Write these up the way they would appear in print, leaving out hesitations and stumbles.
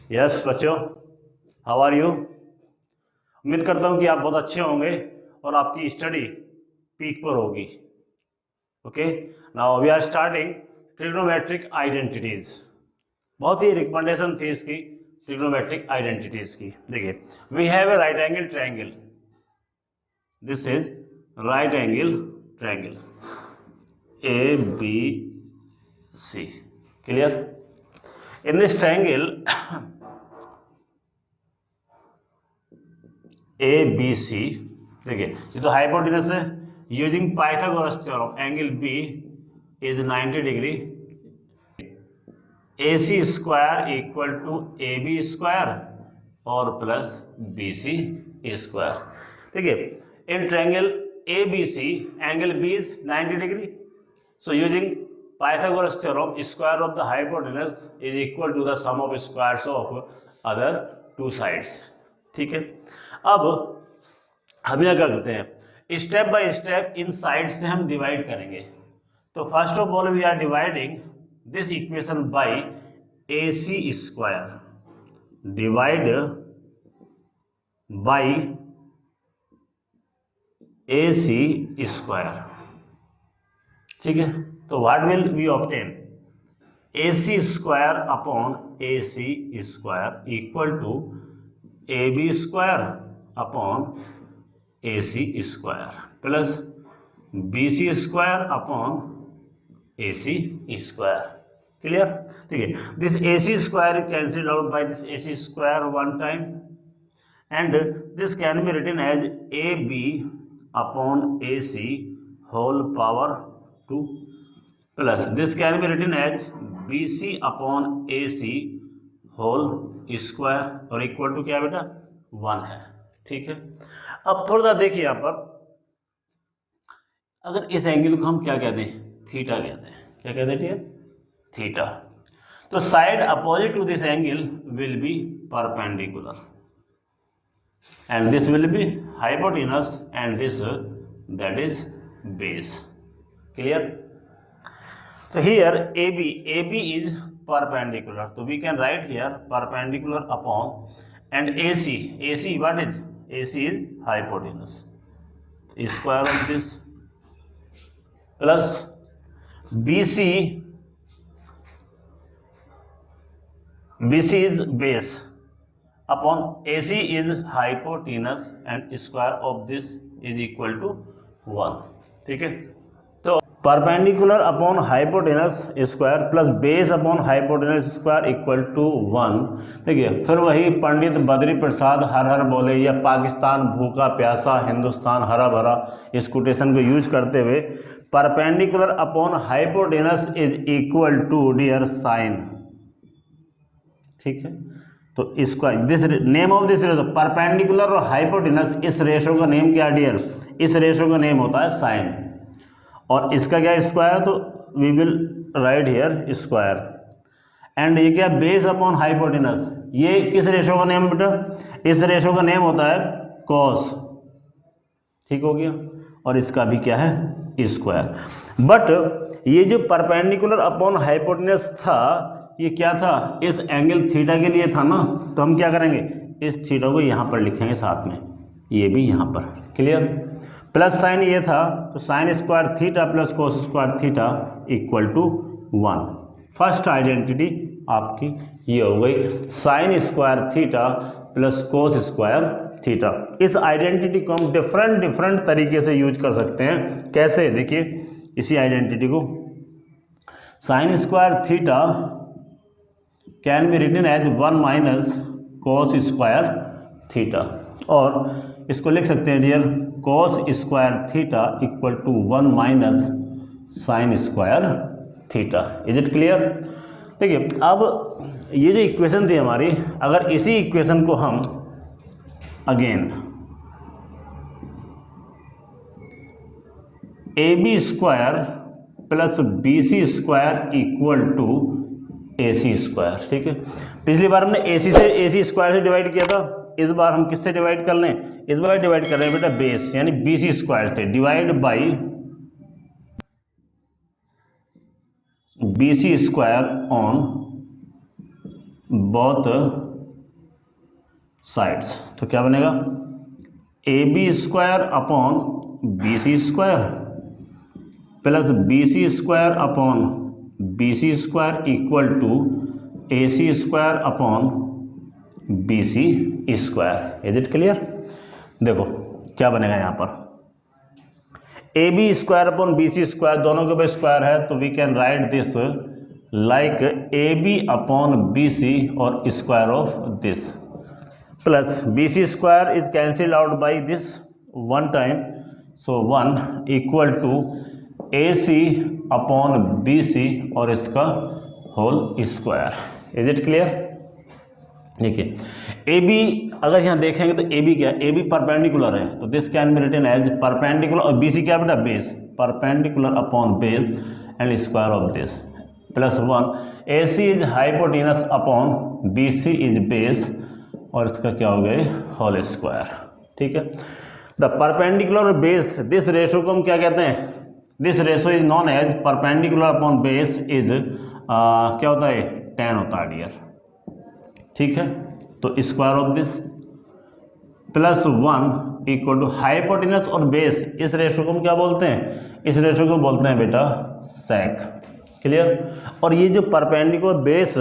Yes बच्चों, how are you. उम्मीद करता हूँ कि आप बहुत अच्छे होंगे और आपकी स्टडी पीक पर होगी। Okay, now we are starting trigonometric identities. बहुत ही रिकमेंडेशन थी इसकी ट्रिग्नोमेट्रिक आइडेंटिटीज की। देखिए, we have a right angle triangle, this is right angle triangle A B C. Clear? In this triangle A B C, देखिए ये तो hypotenuse है। Using Pythagoras theorem angle B is 90 degree, A C square equal to A B square और plus B C square. देखिए, in triangle A B C angle B is 90 degree, so using Pythagoras theorem square of the hypotenuse is equal to the sum of squares of other two sides. ठीक है, अब हम क्या करते हैं, step by step inside से हम divide करेंगे। तो first of all we are dividing this equation by A C square, divide by A C square. ठीक है, तो what will we obtain, A C square upon A C square equal to A B square upon A C square plus B C square upon A C square. Clear? ठीक है, this A C square cancel out by this A C square one time and this can be written as A B upon A C whole power 2 plus this can be written as B C upon A C whole square और equal to क्या बेटा 1 है। ठीक है, अब थोड़ा सा देखिए यहाँ पर, अगर इस एंगल को हम क्या कहते हैं, थीटा कहते हैं। क्या कहते हैं डियर? थीटा। तो side opposite to this angle will be perpendicular and this will be hypotenuse and this that is base. Clear? तो here A B is perpendicular, so we can write here perpendicular upon and AC what is, AC is hypotenuse, square of this plus BC is base upon AC is hypotenuse and square of this is equal to 1। ठीक है, तो perpendicular upon hypotenuse square plus base upon hypotenuse square equal to 1। देखिए, फिर वही पंडित बद्री प्रसाद हर हर बोले या पाकिस्तान भूखा प्यासा हिंदुस्तान हरा भरा, इस कोटेशन को यूज करते हुए perpendicular upon hypotenuse is equal to dear sine. ठीक है, तो इसका this name of this ratio perpendicular और हाइपोटेनस, इस रेशो का नेम क्या डियर? इस रेशो का नेम होता है साइन और इसका क्या स्क्वायर, तो we will write here square and ये क्या बेस अपॉन हाइपोटेनस, ये किस रेशो का नेम बेटा? इस रेशो का नेम होता है कॉस। ठीक हो गया, और इसका भी क्या है स्क्वायर। बट ये जो परपेंडिकुलर अपॉन हाइपोटेनस था ये क्या था, इस एंगल थीटा के लिए था ना, तो हम क्या करेंगे, इस थीटा को यहाँ पर लिखेंगे साथ में, ये भी यहाँ पर। क्लियर? प्लस साइन ये था तो sine square theta plus cos square theta equal to 1। First identity आपकी ये हो गई, sine square theta plus cos square theta. इस आइडेंटिटी को हम डिफरेंट तरीके से यूज कर सकते हैं। कैसे? देखिए, इसी आइडेंटिटी को sine square theta can be written as 1 minus cos square theta, और इसको लिख सकते हैं dear cos square theta equal to 1 minus sine square theta. Is it clear? देखिए, अब ये जो इक्वेशन थी हमारी, अगर इसी इक्वेशन को हम again A B square plus B C square equal to A C square. ठीक है, पिछली बार हमने ए सी से ए सी स्क्वायर से डिवाइड किया था, इस बार हम किससे डिवाइड कर लें? इस बार डिवाइड कर रहे हैं बेटा बेस यानी बी सी स्क्वायर से, divide by B C square on both sides. तो क्या बनेगा, A B square upon B C square plus B C square upon B C square equal to A C square upon B C square. Is it clear? देखो क्या बनेगा यहाँ पर, A B square upon B C square, दोनों के ऊपर square है, तो we can write this like A B upon B C और square of this, plus B C square is cancelled out by this one time, so 1 equal to A C upon B C और इसका whole square. Is it clear? देखिए A B अगर यहाँ देखेंगे तो ए B क्या है, ए बी परपेंडिकुलर है, तो this can be written as perpendicular, और बी सी क्या बेटा, base, perpendicular upon base and square of this, plus 1 A C is hypotenuse upon B C is base और इसका क्या हो गया, होल स्क्वायर। ठीक है, the perpendicular base, this ratio को हम क्या कहते हैं, this ratio is known as perpendicular upon base is क्या होता है, tan होता है डियर। ठीक है, तो square of this plus 1 equal to hypotenuse और बेस, इस रेशो को हम क्या बोलते हैं, इस रेशो को बोलते हैं बेटा सेक। क्लियर? और ये जो परपेंडिकुलर बेस,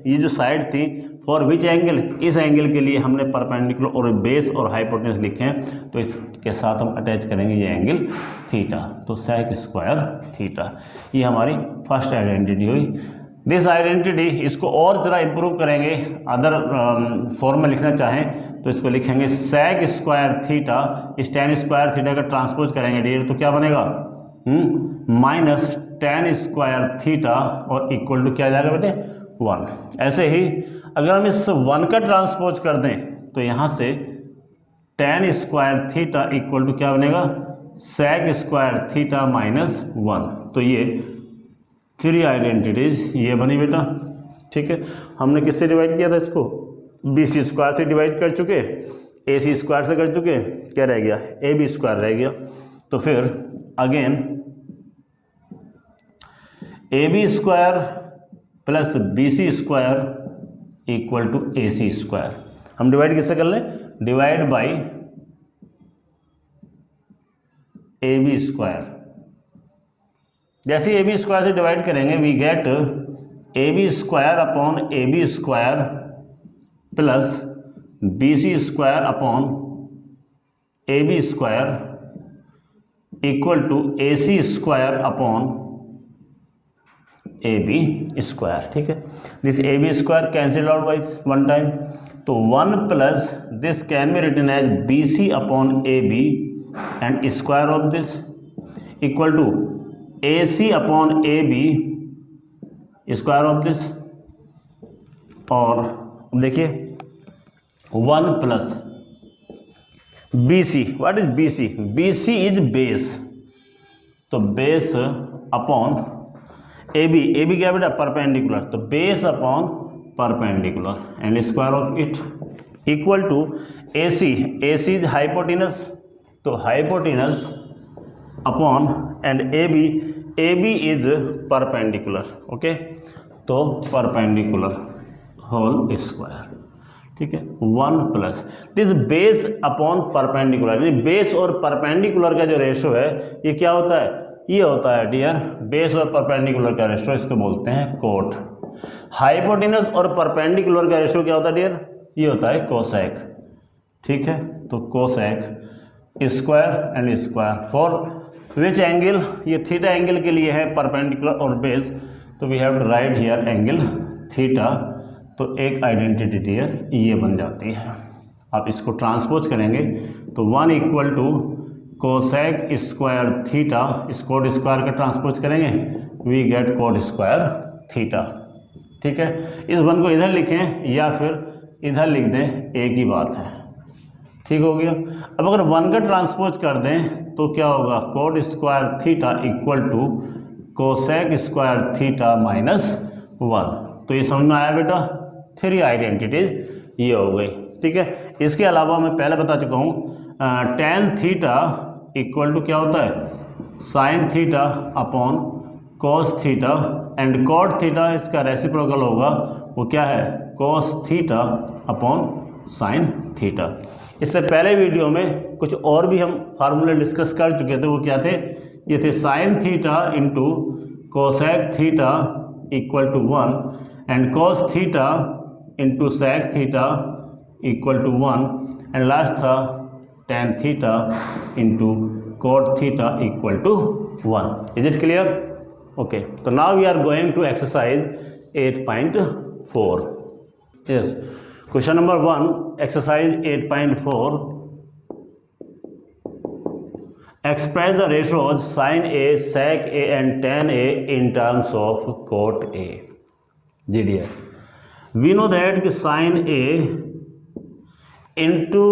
ये जो साइड थी, फॉर विच एंगल, इस एंगल के लिए हमने परपेंडिकुलर और बेस और हाइपोटेनस लिखे हैं, तो इसके साथ हम अटैच करेंगे ये एंगल थीटा, तो सेक स्क्वायर थीटा। ये हमारी फर्स्ट आइडेंटिटी हुई। दिस आइडेंटिटी, इसको और ज़रा इम्प्रूव करेंगे, अदर फॉर्म में लिखना चाहें तो इसको लिखेंगे सेक स्क्वायर थीटा, इस tan स्क्वायर थीटा का ट्रांसपोज करेंगे डियर, तो क्या बनेगा, माइनस tan स्क्वायर थीटा और इक्वल टू क्या आ जाएगा बेटे, 1। ऐसे ही अगर हम इस 1 का ट्रांसपोज कर दें तो यहाँ से tan square theta equal to क्या बनेगा, सेक स्क्वायर थीटा माइनस 1। तो ये 3 आइडेंटिटीज ये बनी बेटा। ठीक है, हमने किससे डिवाइड किया था इसको, बी सी स्क्वायर से डिवाइड कर चुके, ए सी स्क्वायर से कर चुके, क्या रह गया, ए बी स्क्वायर रह गया। तो फिर again A B square plus B C square equal to A C square, हम डिवाइड किससे कर लें, divide by A B square. जैसे ए बी स्क्वायर से डिवाइड करेंगे we get A B square upon A B square plus B C square upon A B square equal to A C square upon A B square. ठीक है, this A B square cancel out by one time, तो 1 plus this can be written as B C upon A B and square of this equal to A C upon A B square of this, और देखिए 1 plus B C, what is B C, B C is base, तो base upon A B क्या बेटा, perpendicular, तो base upon perpendicular and square of it equal to A C is hypotenuse, तो hypotenuse upon and A B is perpendicular. Okay, तो perpendicular whole square. ठीक है, 1 plus this base upon perpendicular, ये base और perpendicular का जो ratio है ये क्या होता है, ये होता है डियर बेस और परपेंडिकुलर का रेशो, इसको बोलते हैं कोट। हाइपोटेनस और परपेंडिकुलर का रेशो क्या होता है डियर, ये होता है कोसेक। ठीक है, तो cosec square and square for which angle, ये थीटा एंगल के लिए है, परपेंडिकुलर और बेस, तो we have to write here angle theta, तो एक आइडेंटिटी डियर ये बन जाती है। आप इसको ट्रांसपोज करेंगे तो 1 equal to cosec square theta, इस कोट स्क्वायर का ट्रांसपोज करेंगे we get cot square theta. ठीक है, इस 1 को इधर लिखें या फिर इधर लिख दें, एक ही बात है। ठीक हो गया। अब अगर 1 का ट्रांसपोज कर दें तो क्या होगा, cot square theta equal to cosec square theta minus 1। तो ये समझ में आया बेटा, 3 आइडेंटिटीज ये हो गई। ठीक है, इसके अलावा मैं पहले बता चुका हूँ tan थीटा इक्वल टू क्या होता है, sine theta upon cos theta and cot theta, इसका रेसिप्रोकल होगा वो क्या है, cos theta upon sine theta. इससे पहले वीडियो में कुछ और भी हम फार्मूले डिस्कस कर चुके थे, वो क्या थे, ये थे sine theta into cosec theta equal to 1 and cos theta into sec theta equal to 1 and last था tan theta into cot theta equal to 1। Is it clear? Okay, तो now we are going to exercise 8.4। Yes, question number 1, exercise 8.4। Express the ratios sine A, sec A and tan A in terms of cot A. जी dear, we know that कि sine A into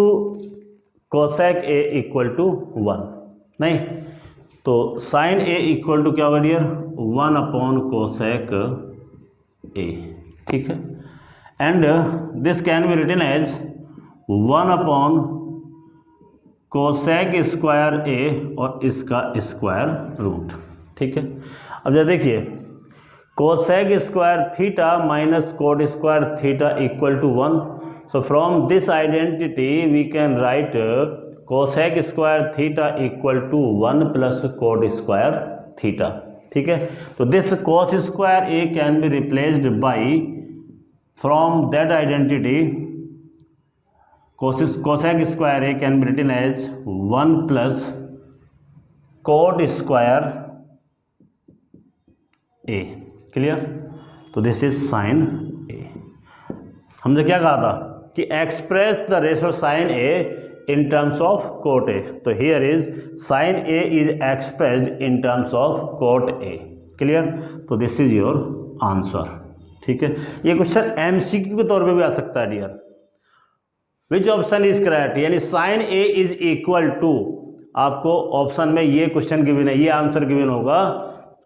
cosec A equal to 1, नहीं तो sign A equal to क्या होगा dear, 1 upon cosec A, ठीक है, and this can be written as 1 upon cosec square ए और इसका स्क्वायर रूट, ठीक है। अब जरा देखिए, cosec square theta minus cot square theta equal to 1, so from this identity we can write cosec square theta equal to 1 plus cot square theta, ठीक है। तो this cos square a can be replaced by, from that identity cosec square a can be written as 1 plus cot square a, clear। तो this is sin a। हमने क्या कहा था कि express the ratio sine A in terms of cot A, तो here is sine A is expressed in terms of cot A, clear. तो this is your answer, ठीक है। ये क्वेश्चन एमसीक्यू के तौर पे भी आ सकता है dear. Which option is correct, यानी sine A is equal to, आपको ऑप्शन में ये क्वेश्चन गिवन है, ये आंसर गिवन होगा,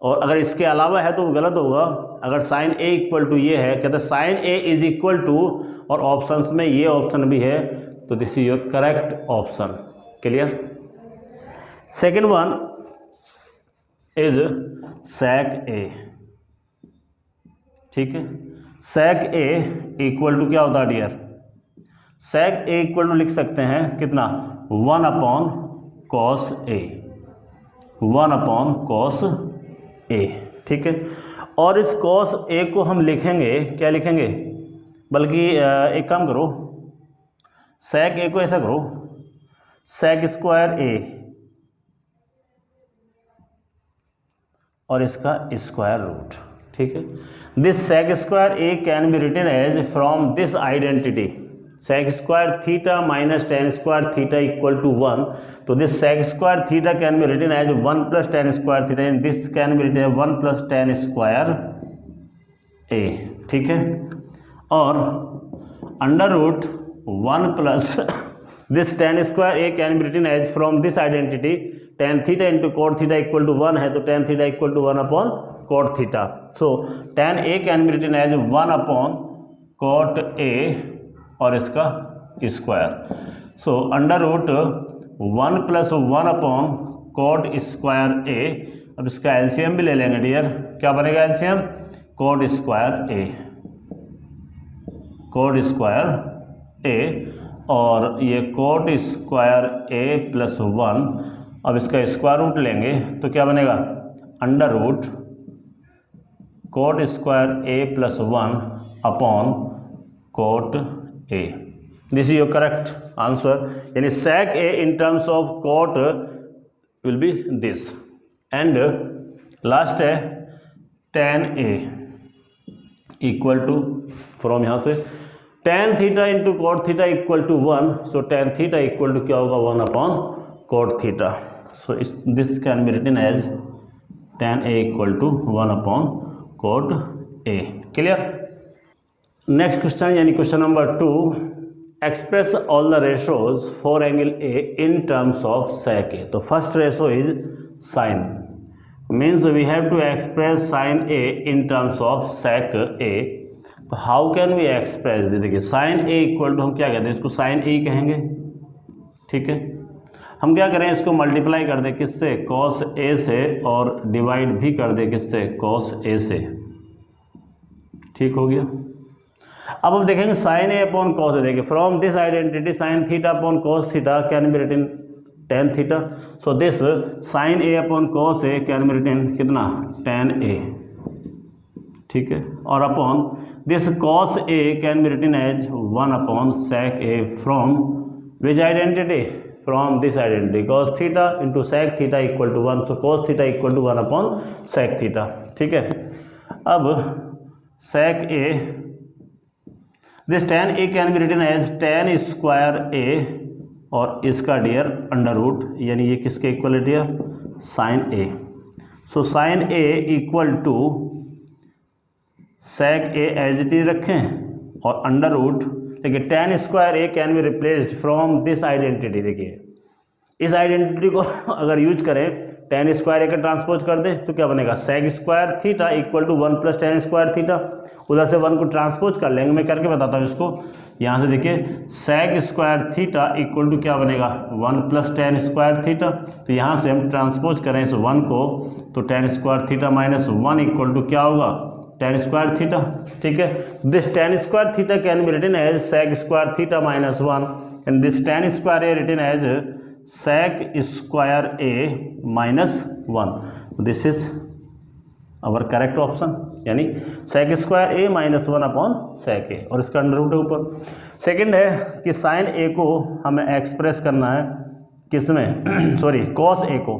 और अगर इसके अलावा है तो वो गलत होगा। अगर साइन ए इक्वल टू ये है, कहते हैं sine A is equal to, और ऑप्शंस में ये ऑप्शन भी है, तो this is your correct option, clear. Second one is sec A, ठीक है। सेक ए इक्वल टू क्या होता है dear, sec A equal to लिख सकते हैं कितना, 1 upon cos A, 1 upon cos A, ठीक है। और इस कॉस ए को हम लिखेंगे, क्या लिखेंगे, बल्कि एक काम करो, सेक ए को ऐसा करो, सेक स्क्वायर ए और इसका स्क्वायर रूट, ठीक है। This sec square A can be written as from this identity, sec square theta minus tan square theta equal to 1, तो this sec square theta can be written as 1 plus tan square theta, and this can be written as 1 plus tan square A, ठीक है। और under root 1 plus this tan square A can be written as from this identity tan theta into cot theta equal to 1 है, तो tan theta equal to 1 upon cot theta, so tan A can be written as 1 upon cot A और इसका square, so under root 1 plus 1 upon cot square A. अब इसका LCM भी ले लेंगे dear, क्या बनेगा LCM, cot square A, cot square ए, और ये कोट स्क्वायर ए प्लस 1, अब इसका स्क्वायर रूट लेंगे तो क्या बनेगा, under root cot square A plus 1 upon cot A. This is your correct answer, यानी sec A in terms of cot will be this, and last है tan A equal to, from यहाँ से tan theta into cot theta equal to 1, so tan theta equal to क्या होगा, 1 upon cot theta, so this can be written as tan A equal to 1 upon cot A, clear. Next question यानी question number 2, express all the ratios for angle A in terms of sec A. तो first ratio is sine, means we have to express sine A in terms of sec A. तो how can we express, देखिए sine A equal to, हम क्या कहते हैं इसको, sign ए कहेंगे, ठीक है। हम क्या करें, इसको मल्टीप्लाई कर दें किससे, कॉस ए से, और डिवाइड भी कर दें किससे, कॉस ए से, ठीक हो गया। अब हम देखेंगे sine A upon cos A. देखिए from this identity sine theta upon cos theta can be written tan theta. So this sine A upon cos A can be written कितना टेन ए, ठीक है। और upon this cos A can be written as 1 upon sec A from which identity, from this identity cos theta into sec theta equal to 1। So cos theta equal to 1 upon sec theta, ठीक है। अब sec A, this tan A can be written as tan square ए, और इसका dear under root, यानी ये किसके इक्वल है dear, sine A. So sine A equal to sec A as it is रखें और अंडर रूट, देखिए tan square A can be replaced from this identity. देखिए इस आइडेंटिटी को अगर यूज करें, टेन स्क्वायर ए का ट्रांसपोज कर दें तो क्या बनेगा, sec square theta equal to 1 plus tan square theta. उधर से 1 को ट्रांसपोज कर लेंगे, मैं करके बताता हूँ इसको। यहाँ से देखिए sec square theta equal to क्या बनेगा, 1 प्लस टेन स्क्वायर थीटा। तो यहाँ से हम ट्रांसपोज करें इस 1 को, तो tan square theta minus 1 equal to क्या होगा, टेन स्क्वायर थीटा, ठीक है। This tan square theta can be written as sec square theta minus 1 and this tan square A written as sec square A minus 1। This is our correct option, यानी sec square A minus 1 upon sec A, और इसका under root है ऊपर। Second है कि sine ए को हमें express करना है किसमें सॉरी कॉस ए को,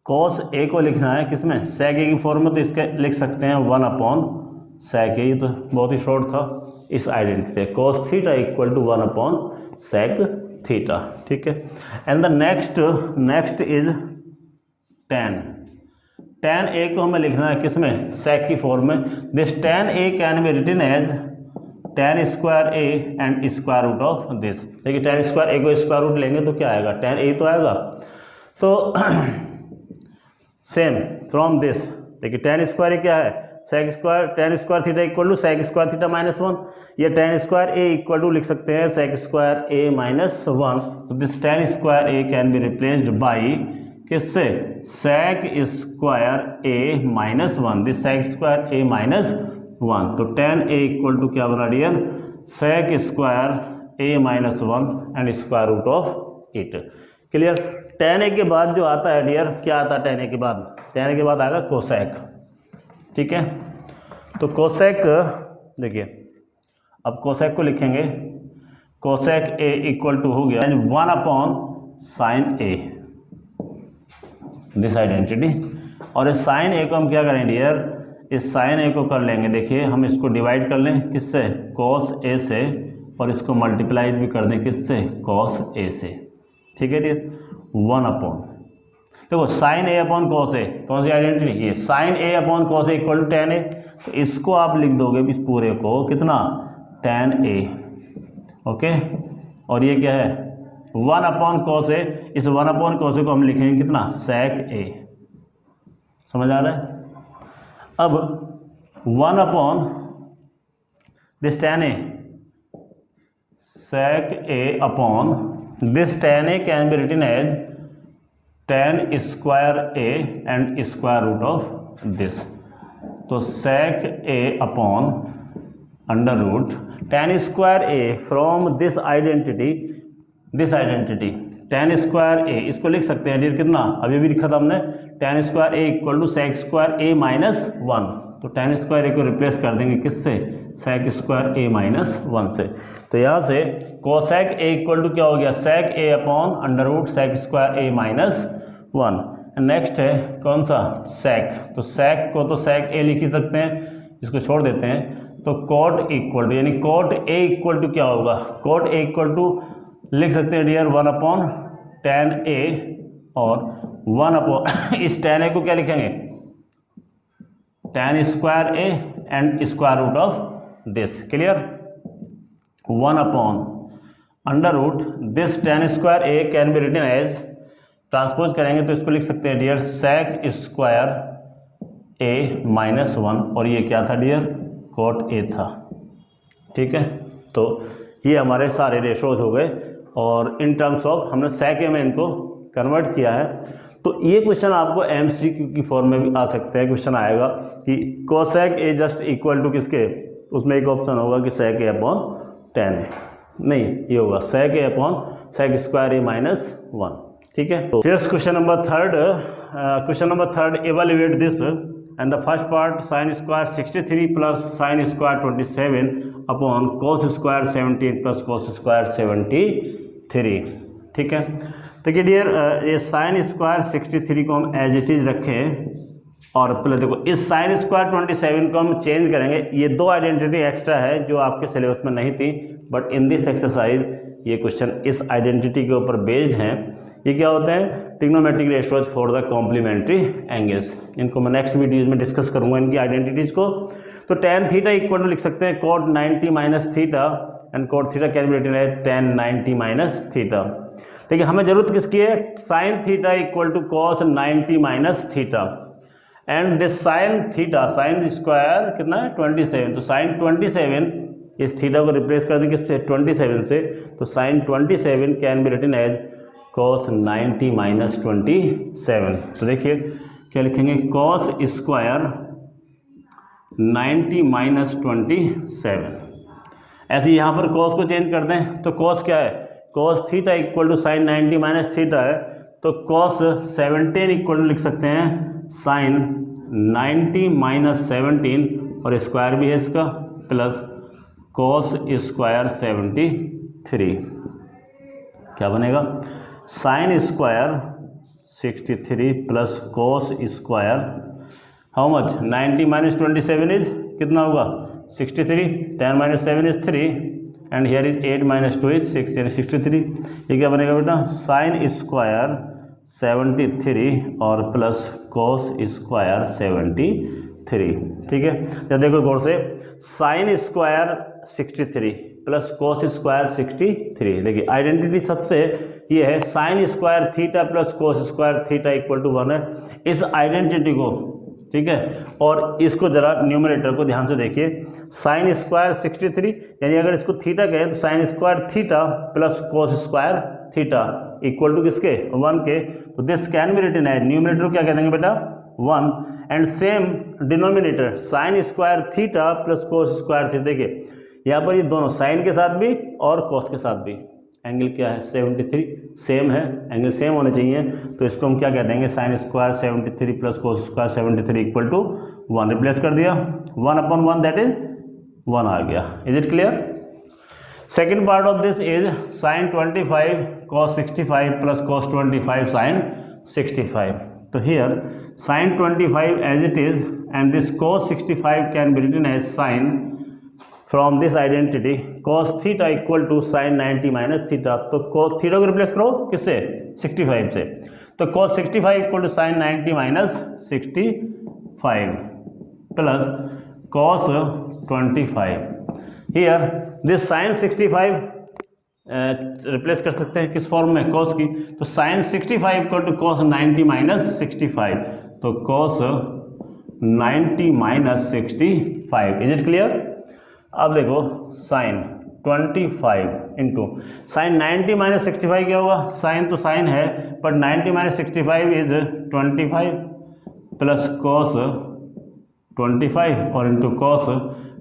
कॉस ए को लिखना है किसमें, सेक ए की फॉर्म में। तो इसके लिख सकते हैं 1 अपॉन सेक ए, ये तो बहुत ही शॉर्ट था इस identity, cos theta equal to 1 upon sec theta, ठीक है। And the next is tan A को हमें लिखना है किसमें, सेक की फॉर्म में। This tan A can be written as tan square A and square root of this. देखिए टेन स्क्वायर ए को स्क्वायर रूट लेंगे तो क्या आएगा, टेन ए तो आएगा। तो सेम फ्रॉम दिस, देखिए टेन स्क्वायर ए क्या है, sec square tan square theta equal to sec square theta minus 1। ये tan square A equal to लिख सकते हैं sec square A minus 1। This tan square A can be replaced by किससे, sec square A minus 1। This sec square A minus 1। तो tan A equal to क्या बना dear, sec square A minus 1 and square root of it. Clear. Tan A के बाद जो आता है dear, क्या आता है टेन ए के बाद, टेन ए के बाद आएगा कोसेक, ठीक है। तो कोसेक देखिए, अब कोसेक को लिखेंगे, कोसेक ए इक्वल टू हो गया 1 upon sign A, this identity. और इस साइन ए को हम क्या करें डियर, इस साइन ए को कर लेंगे, देखिए हम इसको डिवाइड कर लें किससे, कॉस ए से, और इसको मल्टीप्लाई भी कर दें किससे, कॉस ए से, ठीक है डियर। 1 अपॉन, देखो sine A upon cos A, कौन सी आइडेंटिटी, ये sine A upon cos A equal to tan A. तो इसको आप लिख दोगे इस पूरे को कितना, टेन ए, ओके। और ये क्या है 1 अपॉन कॉस ए, इस 1 अपॉन कॉस ए को हम लिखेंगे कितना, सेक ए। समझ आ रहा है। अब 1 upon this tan A, sec A upon this tan A can be written as tan square A and square root of this. तो sec A upon under root tan square A from this identity tan square A, इसको लिख सकते हैं dear कितना, अभी भी लिखा था हमने, tan square A equal to sec square A minus 1। तो टेन स्क्वायर ए को रिप्लेस कर देंगे किससे, सेक स्क्वायर ए माइनस 1 से। तो यहाँ से कोसेक ए इक्वल टू क्या हो गया, sec A upon under root sec square A minus 1। Next है कौन सा, सेक। तो सेक को तो सेक ए लिख ही सकते हैं, इसको छोड़ देते हैं। तो कोट इक्वल टू, यानी कोट ए इक्वल टू क्या होगा, कोट ए इक्वल टू लिख सकते हैं डियर 1 अपॉन टेन ए, और 1 अपॉन इस टेन ए को क्या लिखेंगे, tan square A and square root of this. Clear. 1 upon under root this tan square A can be written as, transpose करेंगे तो इसको लिख सकते हैं dear sec square A minus 1, और ये क्या था डियर, कोट ए था, ठीक है। तो ये हमारे सारे रेशोज हो गए, और इन टर्म्स ऑफ हमने सेक ए में इनको कन्वर्ट किया है। तो ये क्वेश्चन आपको एमसीक्यू की फॉर्म में भी आ सकते हैं, क्वेश्चन आएगा कि cosec A just equal to किसके, उसमें एक ऑप्शन होगा कि sec a upon tan a, नहीं ये होगा sec a upon sec square a minus 1, ठीक है। तो फिर question number third evaluate this and the first part sin square 63 plus sin square 27 अपॉन cos square 17 plus cos square 73, ठीक है। देखिए डियर, ये sin स्क्वायर 63 को हम एज इट इज़ रखें और प्लस देखो इस sin स्क्वायर 27 को हम चेंज करेंगे। ये दो आइडेंटिटी एक्स्ट्रा है जो आपके सिलेबस में नहीं थी, बट इन दिस एक्सरसाइज ये क्वेश्चन इस आइडेंटिटी के ऊपर बेस्ड हैं। ये क्या होते हैं? Trigonometric ratios for the complementary angles. इनको मैं नेक्स्ट वीडियोज में डिस्कस करूंगा इनकी आइडेंटिटीज़ को। तो tan थीटा इक्वल टू लिख सकते हैं cot 90 minus theta and cot theta can be written as tan 90 minus theta. देखिए हमें जरूरत किसकी है? sin theta equal to cos 90 minus theta and this sin theta, sin square कितना है 27, तो sin 27 इस थीटा को रिप्लेस कर दें किससे? 27 से, तो sin 27 can be written as cos 90 minus 27। तो देखिए क्या लिखेंगे? cos square 90 minus 27। ऐसे यहाँ पर cos को चेंज कर दें तो cos क्या है? cos theta equal to sin 90 minus theta है, तो cos 17 इक्वल टू लिख सकते हैं sin 90 माइनस 17 और स्क्वायर भी है इसका प्लस cos स्क्वायर 73। क्या बनेगा? sin square 63 plus cos square how much? 90 minus 27 is कितना होगा? 63, 10 minus 7 is 3 and here is 8 minus 2 is 6, यानी 63। ये क्या बनेगा बेटा? sin स्क्वायर 73 और प्लस cos स्क्वायर 73, ठीक है। जब देखो गौर से sin square 63 plus cos square 63, देखिए आइडेंटिटी सबसे ये है sin square theta plus cos square theta equal to 1 है। इस आइडेंटिटी को, ठीक है, और इसको जरा न्यूमरेटर को ध्यान से देखिए। sin स्क्वायर 63 यानी अगर इसको थीटा कहें तो sin square theta plus cos square theta equal to किसके? 1 के। तो this can be written as, numerator को क्या कह देंगे बेटा? 1 and same denominator sin square theta plus cos square theta. देखिए यहाँ पर ये दोनों साइन के साथ भी और cos के साथ भी एंगल क्या है? 73 सेम है, एंगल सेम होने चाहिए, तो इसको हम क्या कह देंगे? sin square 73 plus cos square 73 equal to 1। Replace कर दिया, 1 अपॉन 1 दैट इज 1 आ गया। Is it clear? Second part of this is sin 25 cos 65 plus cos 25 sin 65। तो here sin 25 as it is and this cos 65 can be written as sin from this identity cos theta equal to sin 90 minus theta. तो cos theta को replace करो किससे? 65 से, तो cos 65 equal to sin 90 minus 65 plus cos 25। Here this sin 65 replace कर सकते हैं किस फॉर्म में? cos की, तो sin 65 equal to cos 90 minus 65, तो cos 90 minus 65। Is it clear? अब देखो sin 25 इंटू साइन 90 माइनस 65 क्या होगा? साइन तो साइन है but 90 minus 65 is 25 plus cos 25 और into cos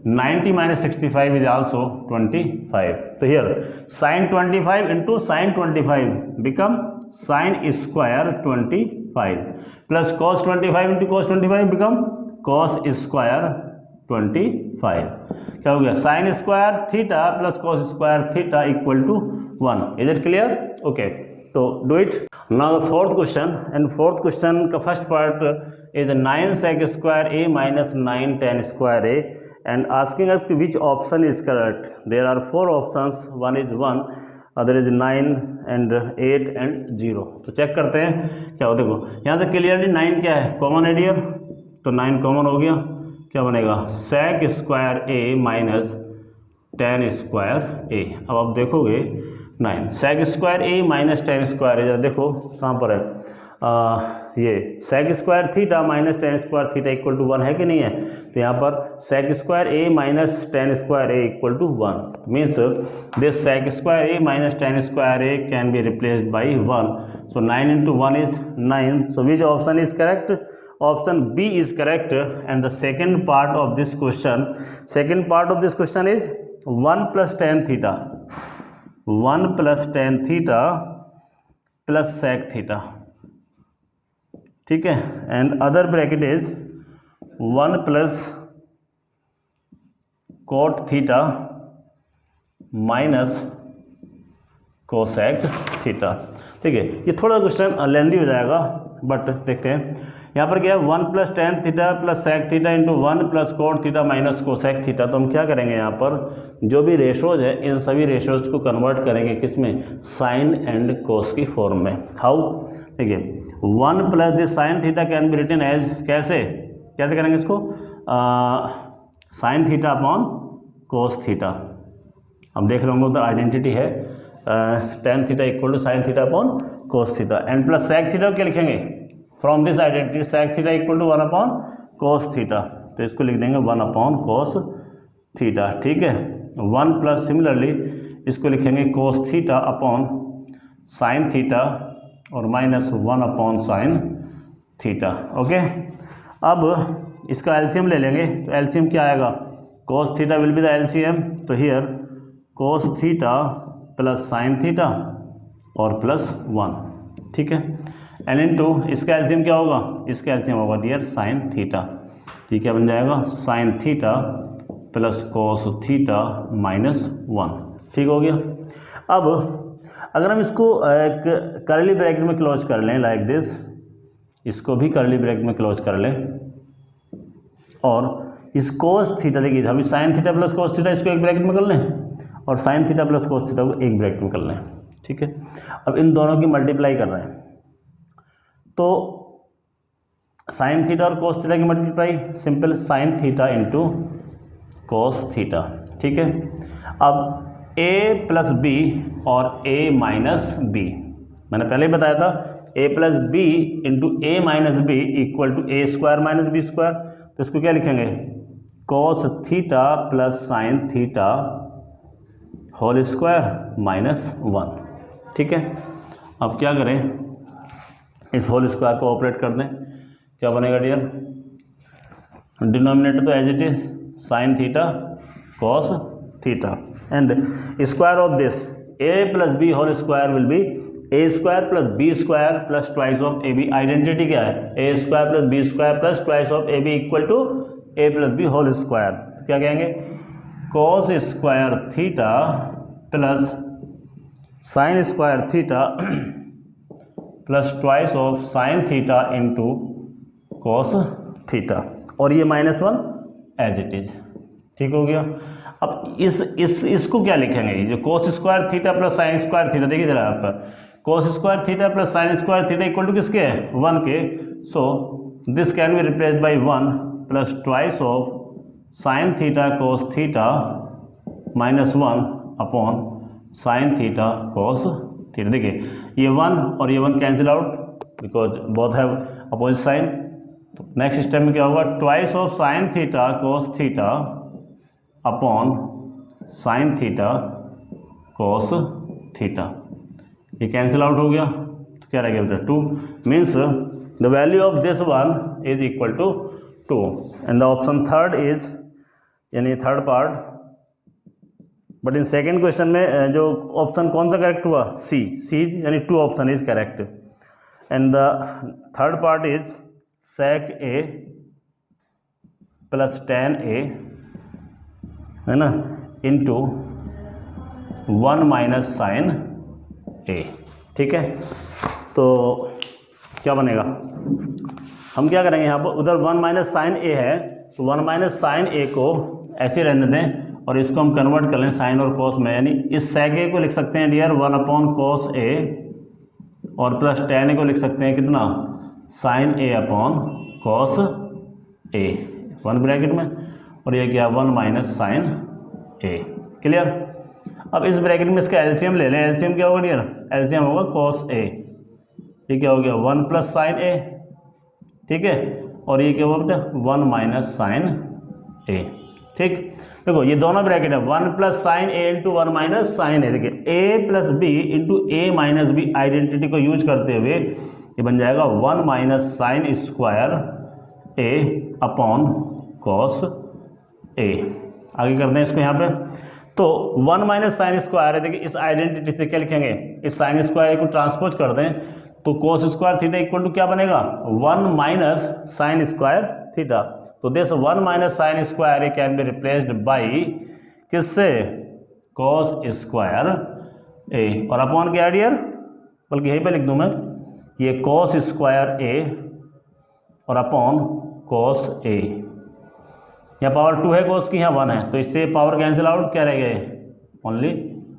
90 minus 65 is also 25। तो here sin 25 into sine 25 become sine square 25 plus cos 25 into cos 25 become cos square 25। क्या हो गया? Sine square theta plus cos square theta equal to 1। Is it clear? Okay, तो do it now. Fourth question, and fourth question का first part is 9 sec square a minus 9 tan square a and asking us which option is correct. There are 4 options, one is 1, other is 9 and 8 and 0। तो check करते हैं क्या हो। देखो यहाँ से clearly 9 क्या है? कॉमन है डियर, तो 9 कॉमन हो गया। क्या बनेगा? sec square a minus tan square a। अब आप देखोगे 9 sec square a minus tan square a, देखो कहाँ पर है? ये sec square theta minus tan square theta equal to 1 है कि नहीं है? तो यहाँ पर sec square a minus tan square a equal to 1 means this sec square a minus tan square a can be replaced by 1। So 9 into 1 is 9। So which option is correct? Option B is correct and the second part of this question is 1 + tan theta 1 + tan theta plus sec theta, ठीक है, and other bracket is 1 + cot theta minus cosec theta. ठीक है, ये थोड़ा question लेंदी हो जाएगा but देखते हैं। यहाँ पर क्या है 1 + tan theta plus sec theta into 1 + cot theta minus cosec theta. तो हम क्या करेंगे, यहाँ पर जो भी रेशोज है इन सभी रेशोज को कन्वर्ट करेंगे किस में, साइन एंड कोस की फॉर्म में। हाउ, ठीक है, 1 + this sine theta can be written as, कैसे करेंगे इसको, sine theta upon cos theta. अब देख रहे होंगे उधर आइडेंटिटी है, tan theta equal to sine theta upon cos theta and plus sec theta क्या लिखेंगे, from this identity sec theta equal to 1 upon cos theta. तो इसको लिख देंगे 1 अपॉन कोस थीटा। ठीक है, 1 प्लस सिमिलरली इसको लिखेंगे cos theta upon sine theta और minus 1 upon sine theta. Okay, अब इसका एलसीएम ले लेंगे। तो एलसीएम क्या आएगा, cos theta will be the LCM. तो here cos theta plus sine theta और प्लस 1, ठीक है, एन इन टू इसका एलसीएम क्या होगा, इसका एलसीएम होगा डियर साइन थीटा। ठीक है, बन जाएगा साइन थीटा प्लस कोस थीटा माइनस 1। ठीक हो गया। अब अगर हम इसको एक करली ब्रैकेट में क्लोज कर लें लाइक दिस, इसको भी करली ब्रैकेट में क्लोज कर लें और इस कोस थीटा, देखिए हम sine theta plus cos theta इसको एक ब्रैकेट में कर लें और sine theta plus cos theta को एक ब्रैकेट में कर लें। ठीक है, अब इन दोनों की मल्टीप्लाई कर रहे हैं तो साइन थीटा और कोस थीटा की multiply simple sign theta into cos theta. ठीक है, अब a + b और a - b, मैंने पहले ही बताया था a + b into a - b equal to a² - b²। तो इसको क्या लिखेंगे, cos theta plus sine theta whole square minus 1। ठीक है, अब क्या करें, इस होल स्क्वायर को ऑपरेट कर दें, क्या बनेगा डियर, डिनोमिनेटर तो as it is sine theta cos theta and square of this a + b whole square will be a² + b² plus twice of ab। Identity क्या है, a² + b² plus twice of ab equal to a + b whole square. तो क्या कहेंगे, cos square theta plus sine square theta plus twice of sine theta into cos theta और ये -1 as it is. ठीक हो गया। अब इसको क्या लिखेंगे, जो cos square theta plus sine square theta, देखिए जरा आप, cos square theta plus sine square theta equal to किसके है, 1 के। So this can be replaced by 1 plus twice of sine theta cos theta minus 1 upon sine theta cos theta. देखिए ये 1 और ये 1 cancel out because both have opposite sign. तो next step में क्या होगा, twice of sine theta cos theta upon sine theta cos theta, ये cancel out हो गया। तो क्या रह गया बेटा, 2 means the value of this one is equal to 2 and the option third is, यानी third part. But in second question में जो ऑप्शन कौन सा करेक्ट हुआ, सी यानी 2 option is correct and the third part is sec a plus tan a, है ना, into 1 minus sine a। ठीक है, तो क्या बनेगा, हम क्या करेंगे यहाँ पर, उधर 1 माइनस साइन a है तो 1 माइनस साइन a को ऐसे रहने दें और इसको हम कन्वर्ट कर लें साइन और कॉस में, यानी इस sec a को लिख सकते हैं डियर 1 अपॉन कॉस a और प्लस tan a को लिख सकते हैं कितना, sine a upon cos a, 1 bracket में, और ये क्या 1 माइनस साइन a। क्लियर। अब इस ब्रैकेट में इसका एलसीएम ले लें, एलसीएम क्या होगा डियर, एलसीएम होगा कॉस a, ये क्या हो गया 1 प्लस साइन a, ठीक है, और ये क्या होगा बेटा 1 माइनस साइन a। ठीक, देखो ये दोनों ब्रैकेट है, 1 plus sine a into 1 minus sine a। देखिए a plus b into a minus b identity को यूज करते हुए ये बन जाएगा 1 minus sine square A upon cos a. आगे करते हैं इसको यहाँ पे। तो 1 माइनस साइन स्क्वायर है, देखिए इस आइडेंटिटी से क्या लिखेंगे, इस साइन स्क्वायर को ट्रांसपोज कर दें तो cos square theta equal to क्या बनेगा, 1 माइनस साइन स्क्वायर थीटा। तो this 1 minus sine square can be replaced by किससे, कॉस स्क्वायर ए, और अपॉन क्या डियर, बल्कि यहीं पे लिख दूं मैं, ये कॉस स्क्वायर ए और अपॉन कॉस ए। यहाँ पावर 2 है कॉस की, यहाँ 1 है, तो इससे पावर कैंसिल आउट, क्या रह गए, ओनली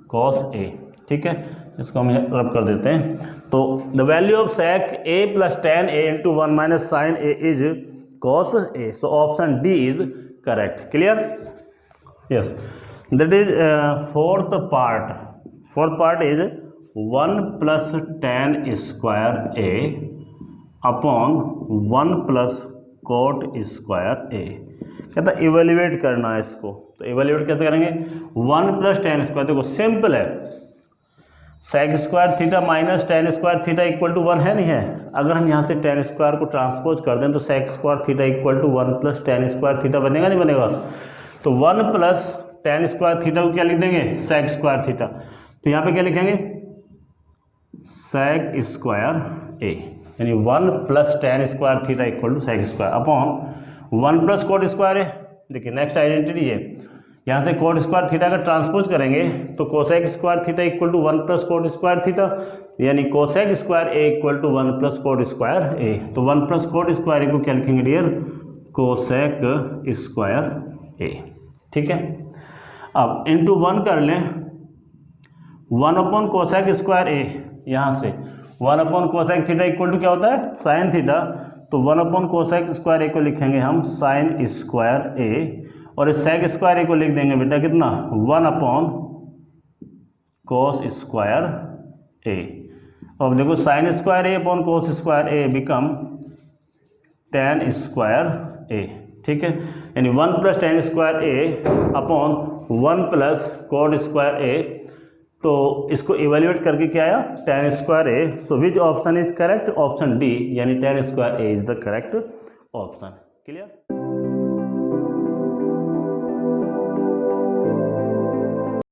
कॉस ए। ठीक है, इसको हम रब कर देते हैं। तो the value of sec A plus tan A into 1 minus sine A is cos A. So option D is correct. Clear? Yes, that is fourth part is 1 plus tan square A upon 1 plus cot square A. कहता है evaluate करना है इसको, तो evaluate कैसे करेंगे, 1 plus tan square, देखो simple है, sec square theta minus tan square theta equal to 1 है, नहीं है। अगर हम यहाँ से टेन स्क्वायर को ट्रांसपोज कर दें तो sec square theta equal to 1 plus tan square theta बनेगा, नहीं बनेगा। तो 1 प्लस टेन स्क्वायर थीटा को क्या लिख देंगे, सेक स्क्वायर थीटा। तो यहाँ पे क्या लिखेंगे, सेक स्क्वायर ए, यानी 1 plus tan square theta equal to sec square upon 1 plus cot square है। देखिए नेक्स्ट आइडेंटिटी है, यहाँ से कोट स्क्वायर थीटा का ट्रांसपोज करेंगे तो cosec square theta equal to 1 plus cot square theta, यानी cosec square A equal to 1 plus cot square A. तो 1 प्लस कोट स्क्वायर ए को क्या लिखेंगे डियर, कोसेक स्क्वायर ए। ठीक है, अब इंटू 1 कर लें, 1 अपॉन कोसेक स्क्वायर ए, यहाँ से 1 upon cosec theta equal to क्या होता है, साइन थीटा। तो 1 अपॉन कोसेक स्क्वायर ए को लिखेंगे हम साइन स्क्वायर ए, और इस सेक स्क्वायर ए को लिख देंगे बेटा कितना, 1 अपॉन कोस स्क्वायर ए। अब देखो sine square A upon cos square A become tan square A. ठीक है, यानी 1 plus tan square A upon 1 plus cot square A. तो इसको इवेल्युएट करके क्या आया, tan square A. So which option is correct, option D, यानी tan square A is the correct option. Clear?